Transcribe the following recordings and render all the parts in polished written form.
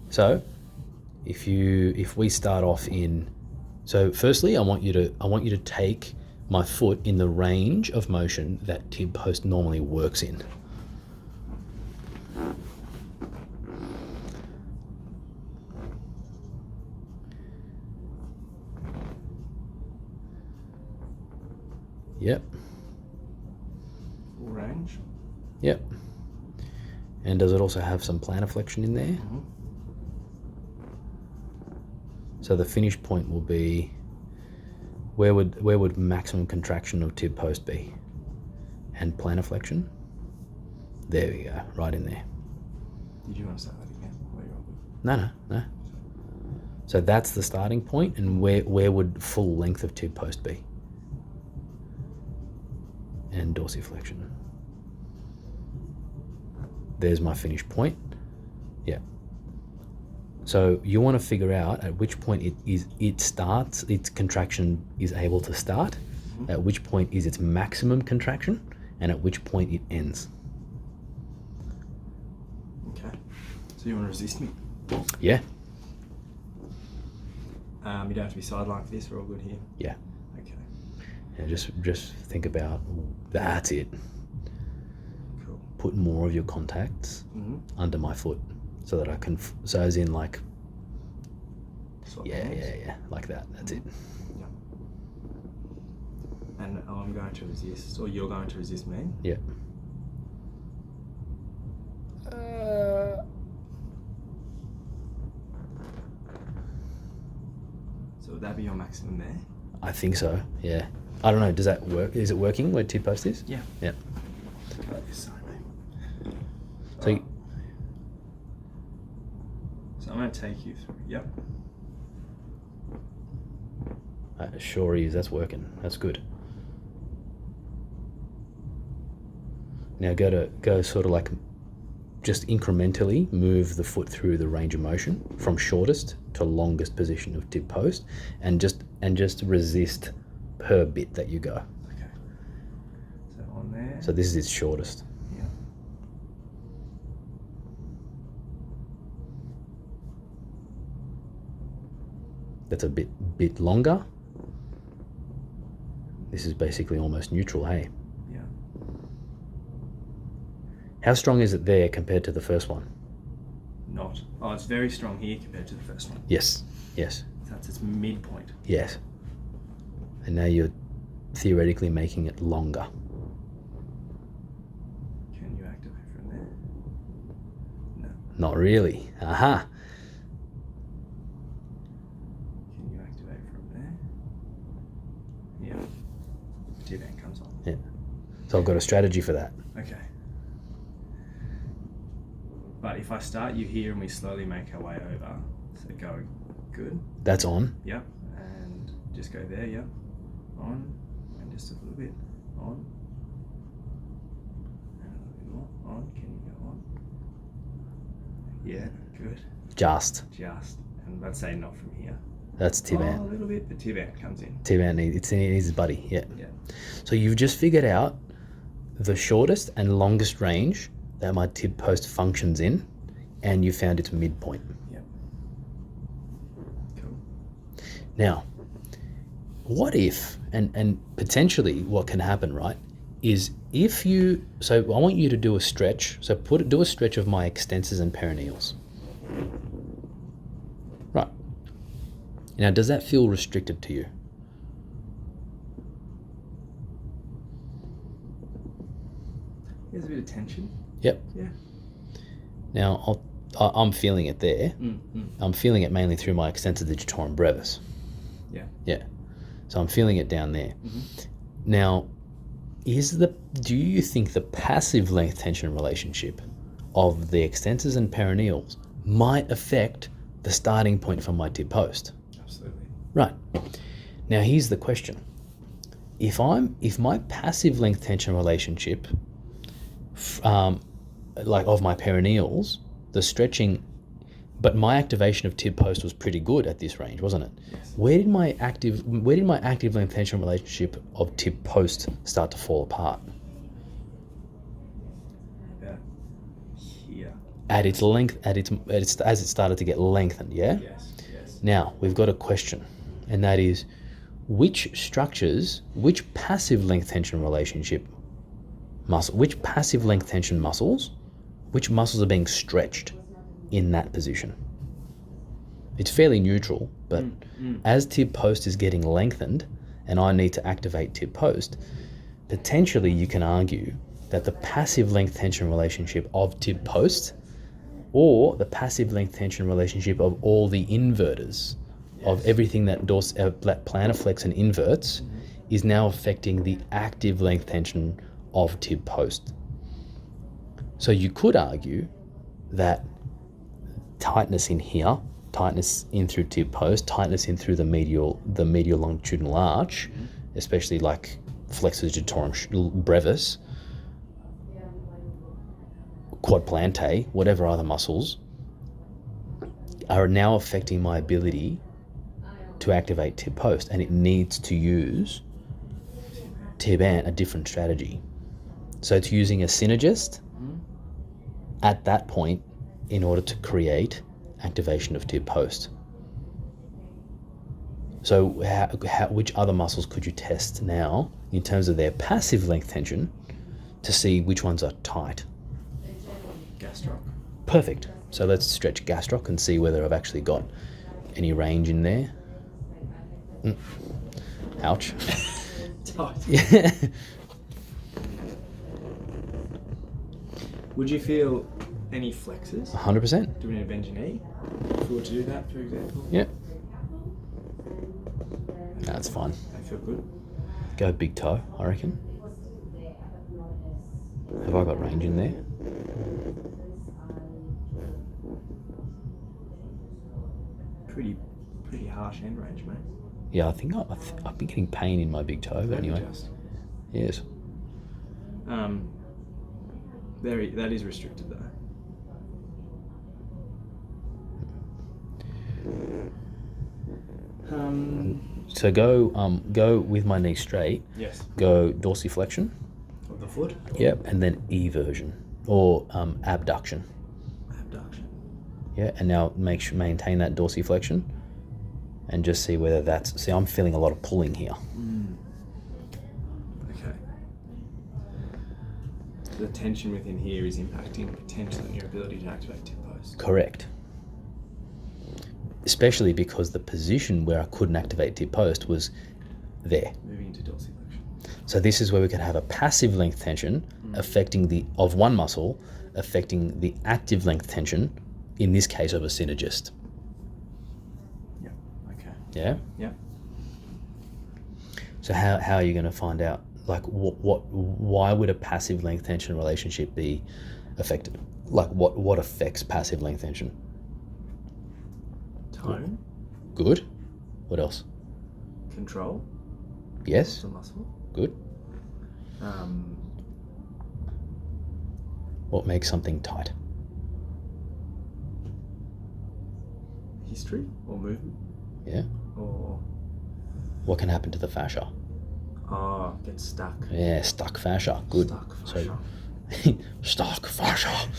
So if we start off so firstly, I want you to take my foot in the range of motion that tib post normally works in. Yep. Full range. Yep. And does it also have some plantar flexion in there? Mm-hmm. So the finish point will be, where would maximum contraction of tib post be? And plantar flexion? There we go, right in there. Did you want to say that again? Where you're on? No. So that's the starting point, and where would full length of tib post be? And dorsiflexion. There's my finish point. Yeah. So you want to figure out at which point it starts, its contraction is able to start, Mm-hmm. at which point is its maximum contraction, and at which point it ends. Okay. So you want to resist me? Yeah. You don't have to be sidelined for this. We're all good here. Yeah. Okay. Yeah, just think about, that's it. Cool. Put more of your contacts Mm-hmm. under my foot so that I can, so as in like, Swap yeah, hands. like that. That's it. Yeah. And I'm going to resist, or you're going to resist me. Yeah. So would that be your maximum there? I think so. Yeah. I don't know. Does that work? Is it working where tib post is? Yeah. Yeah. Like this, sorry, mate. So you, So I'm going to take you through. Yep. sure is. That's working. That's good. Now go sort of like, just incrementally move the foot through the range of motion from shortest to longest position of tib post, and just resist per bit that you go. Okay. So on there. So this is its shortest. Yeah. That's a bit longer. This is basically almost neutral, hey? Yeah. How strong is it there compared to the first one? Not. Oh, it's very strong here compared to the first one. Yes. So that's its midpoint. Yes. And now you're theoretically making it longer. Can you activate from there? No. Not really. Aha. Can you activate from there? Yeah. Tib end comes on. Yeah. So I've got a strategy for that. Okay. But if I start you here and we slowly make our way over, so go good. That's on. Yep. And just go there, yep. On. And just a little bit. On. And a little bit more. On. Can you go on? Yeah, good. Just. And let's say not from here. That's tib A ant. little bit, the tib ant comes in. Tib ant needs his buddy. Yeah. Yeah. So you've just figured out the shortest and longest range that my tib post functions in, and you found its midpoint. Yep. Cool. Now, what if, and potentially what can happen, right, is if you, so I want you to do a stretch, so do a stretch of my extensors and perineals. Right. Now, does that feel restricted to you? There's a bit of tension. Yep. Yeah. Now, I'm feeling it there. I'm feeling it mainly through my extensor digitorum brevis. Yeah. Yeah. So I'm feeling it down there. Mm-hmm. Now, do you think the passive length tension relationship of the extensors and perineals might affect the starting point from my tib post? Absolutely. Right. Now here's the question. If my passive length tension relationship like of my perineals, the stretching, but my activation of tib post was pretty good at this range, wasn't it? Yes. Where did my active length tension relationship of tib post start to fall apart? About here. at its length, as it started to get lengthened, yeah? Yes. Now, we've got a question, and that is, which passive length tension muscles, which muscles are being stretched in that position? It's fairly neutral, but as tib post is getting lengthened and I need to activate tib post, potentially you can argue that the passive length tension relationship of tib post or the passive length tension relationship of all the inverters, of everything that plantar flex and inverts, is now affecting the active length tension of tib post. So you could argue that tightness in here, tightness in through tib post, tightness in through the medial longitudinal arch, especially like flexors digitorum brevis, quad plantae, whatever other muscles, are now affecting my ability to activate tib post, and it needs to use tib ant, a different strategy. So it's using a synergist at that point in order to create activation of tib post. So which other muscles could you test now in terms of their passive length tension to see which ones are tight? Gastroc. Perfect. So let's stretch gastroc and see whether I've actually got any range in there. Ouch. Tight. Yeah. Would you feel any flexes? 100%. Do we need to bend your knee? If we were to do that, for example? Yeah. That's fine. They feel good. Go big toe, I reckon. Have I got range in there? Pretty harsh end range, mate. Yeah, I think I've been getting pain in my big toe, but anyway. Just. Yes. That is restricted though. So go with my knee straight. Yes. Go dorsiflexion. Of the foot. Yep, and then eversion or abduction. Abduction. Yeah, and now maintain that dorsiflexion, and just see whether that's. See, I'm feeling a lot of pulling here. Okay. The tension within here is impacting potentially on your ability to activate tib post. Correct. Especially because the position where I couldn't activate tib post was there. Moving into dorsiflexion. So this is where we could have a passive length tension affecting of one muscle, affecting the active length tension, in this case of a synergist. Yeah. Okay. Yeah? Yeah. So how are you going to find out, like, why would a passive length tension relationship be affected? Like, what affects passive length tension? Tone. Good. What else? Control. Yes. The muscle. Good. What makes something tight? History or movement. Yeah. Or What can happen to the fascia? Get stuck. Yeah, stuck fascia. Good. Stuck fascia. So, stuck fascia.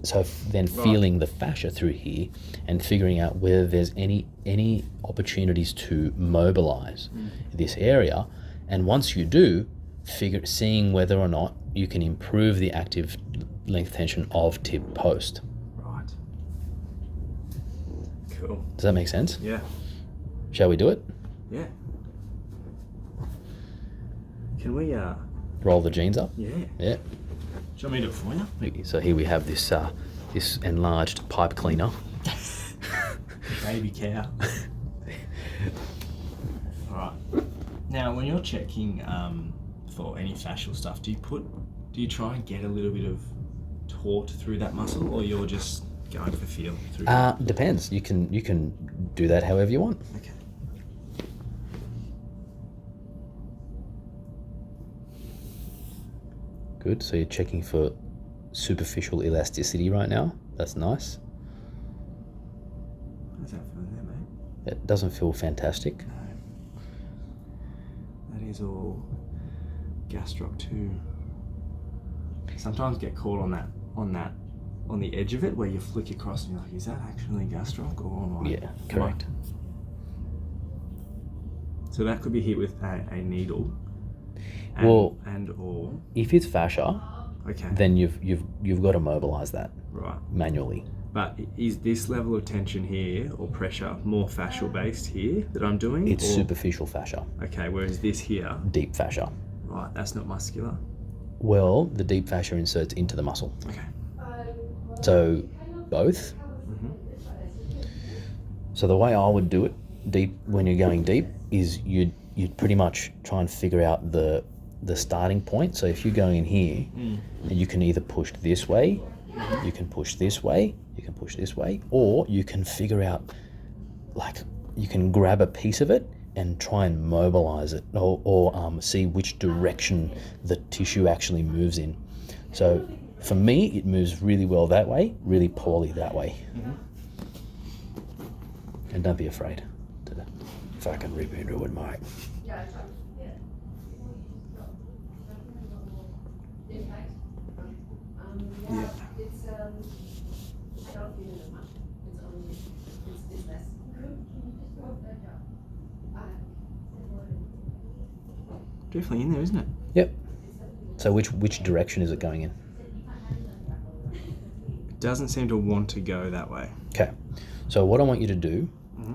So then feeling the fascia through here and figuring out whether there's any opportunities to mobilize this area, and once you do, seeing whether or not you can improve the active length tension of tib post. Right. Cool. Does that make sense? Yeah. Shall we do it? Yeah. Can we Roll the jeans up? Yeah. Yeah. Do you want me to do it for you? So here we have this this enlarged pipe cleaner. Baby cow. Alright. Now when you're checking for any fascial stuff, do you try and get a little bit of taut through that muscle, or you're just going for feel through Depends. You can do that however you want. Okay. Good. So you're checking for superficial elasticity right now. That's nice. How's that feeling there, mate? It doesn't feel fantastic. No. That is all gastroc too. Sometimes get caught on that on the edge of it where you flick across and you're like, is that actually gastroc or Yeah, correct. So that could be hit with a needle. Well, or if it's fascia, okay, then you've got to mobilize that right. manually. But is this level of tension here or pressure more fascial based here that I'm doing? It's superficial fascia. Okay, whereas this here, Deep fascia. right, that's not muscular. Well, the deep fascia inserts into the muscle. Okay. So both. So the way I would do it deep when you're going deep is you'd pretty much try and figure out the starting point. So if you're going in here, and you can either push this way, you can push this way, you can push this way, or you can figure out, like, you can grab a piece of it and try and mobilize it, or see which direction the tissue actually moves in. So for me, it moves really well that way, really poorly that way. And don't be afraid to fucking rip into it, mate. Yeah. Definitely in there, isn't it? Yep. So which direction is it going in? It doesn't seem to want to go that way. Okay. So what I want you to do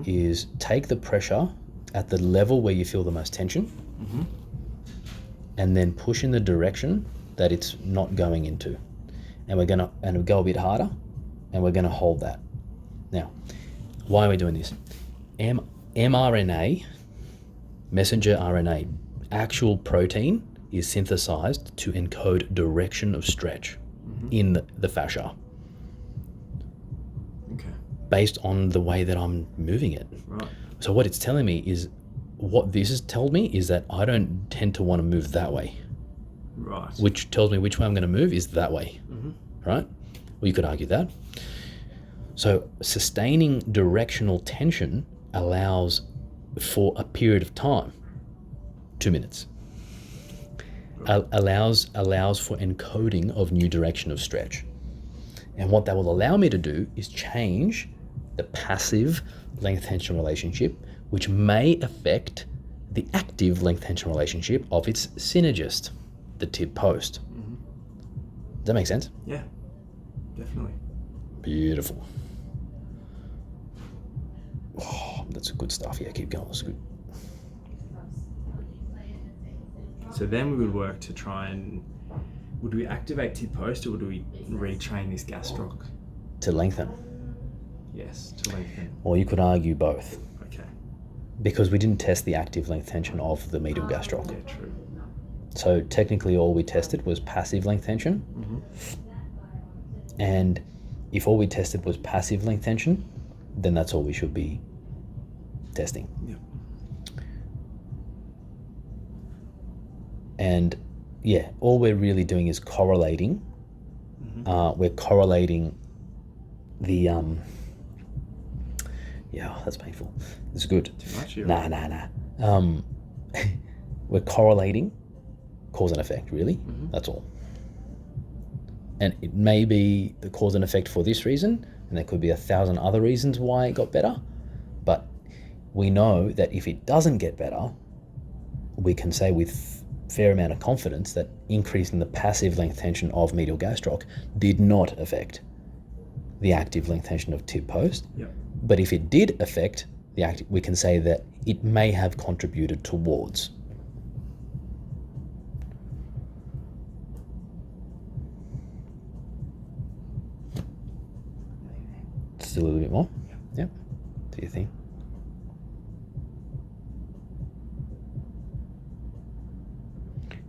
is take the pressure at the level where you feel the most tension, and then push in the direction that it's not going into. And we'll go a bit harder, and we're gonna hold that. Now, why are we doing this? mRNA, messenger RNA, actual protein is synthesized to encode direction of stretch in the fascia. Okay. Based on the way that I'm moving it. Right. So what it's telling me is, what this has told me is that I don't tend to want to move that way. Right. Which tells me which way I'm going to move is that way. Right? Well, you could argue that. So sustaining directional tension allows for a period of time, 2 minutes. Allows for encoding of new direction of stretch. And what that will allow me to do is change the passive length-tension relationship, which may affect the active length-tension relationship of its synergist, the tib post. Does that make sense? Yeah, definitely. Beautiful. Oh, that's good stuff. Yeah, keep going. That's good. So then we would work to try and, would we activate tib post or would we retrain this gastroc? To lengthen. Yes, to lengthen. Or you could argue both. Okay. Because we didn't test the active length tension of the medial gastroc. Yeah, true. So technically all we tested was passive length tension. And if all we tested was passive length tension, then that's all we should be testing. Yep. And yeah, all we're really doing is correlating. We're correlating the yeah, that's painful. It's good. Too much. Nah. We're correlating cause and effect, really. That's all. And it may be the cause and effect for this reason, and there could be 1,000 other reasons why it got better. But we know that if it doesn't get better, we can say with fair amount of confidence that increasing the passive length tension of medial gastroc did not affect the active length tension of tib post. Yep. But if it did affect the active, we can say that it may have contributed towards. Still a little bit more? Yep. Do you think?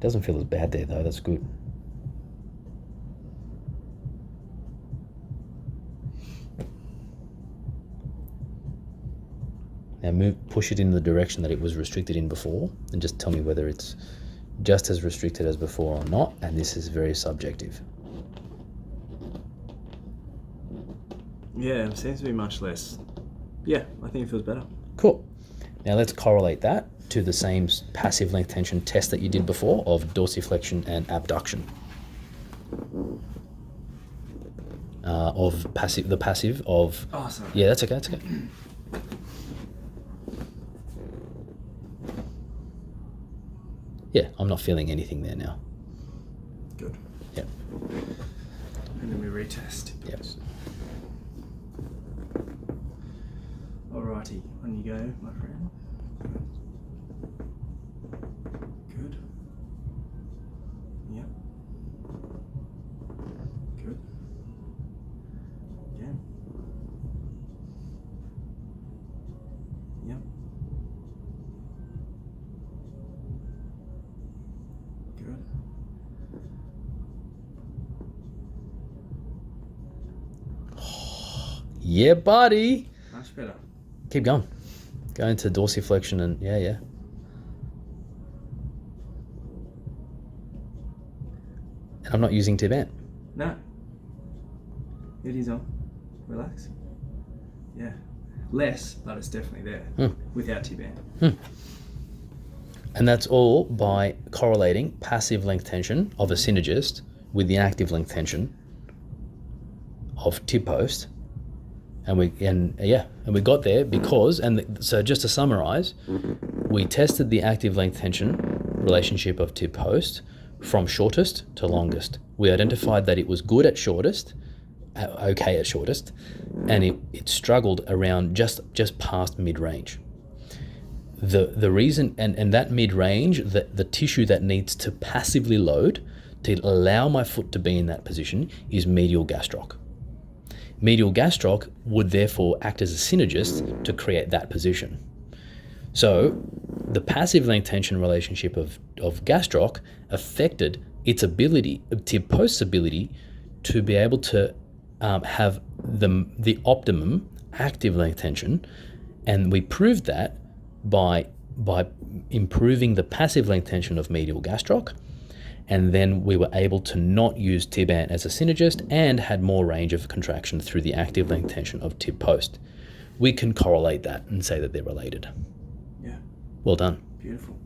Doesn't feel as bad there though, that's good. Now push it in the direction that it was restricted in before, and just tell me whether it's just as restricted as before or not, and this is very subjective. Yeah, it seems to be much less. Yeah, I think it feels better. Cool. Now let's correlate that to the same passive length tension test that you did before of dorsiflexion and abduction. of passive. The passive of. Oh, sorry. Yeah, that's okay. That's okay. Yeah, I'm not feeling anything there now. Good. Yep. And then we retest. Yep. Alrighty, on you go, my friend. Good. Yep. Good. Again. Yep. Good. Yeah, buddy. Much better. Keep going. Go into dorsiflexion and yeah. And I'm not using Tibet. No. It is on. Relax. Yeah. Less, but it's definitely there. Without T-band. And that's all by correlating passive length tension of a synergist with the active length tension of tib post. And we got there because, so just to summarize, we tested the active length tension relationship of tib post from shortest to longest. We identified that it was good at shortest, okay at shortest, and it struggled around just past mid-range. The reason, and that mid-range, the tissue that needs to passively load to allow my foot to be in that position is medial gastroc. Medial gastroc would therefore act as a synergist to create that position. So the passive length tension relationship of gastroc affected its ability, tib post's ability, to be able to have the optimum active length tension, and we proved that by improving the passive length tension of medial gastroc, and then we were able to not use tib ant as a synergist and had more range of contraction through the active length tension of tib post. We can correlate that and say that they're related. Yeah. Well done. Beautiful.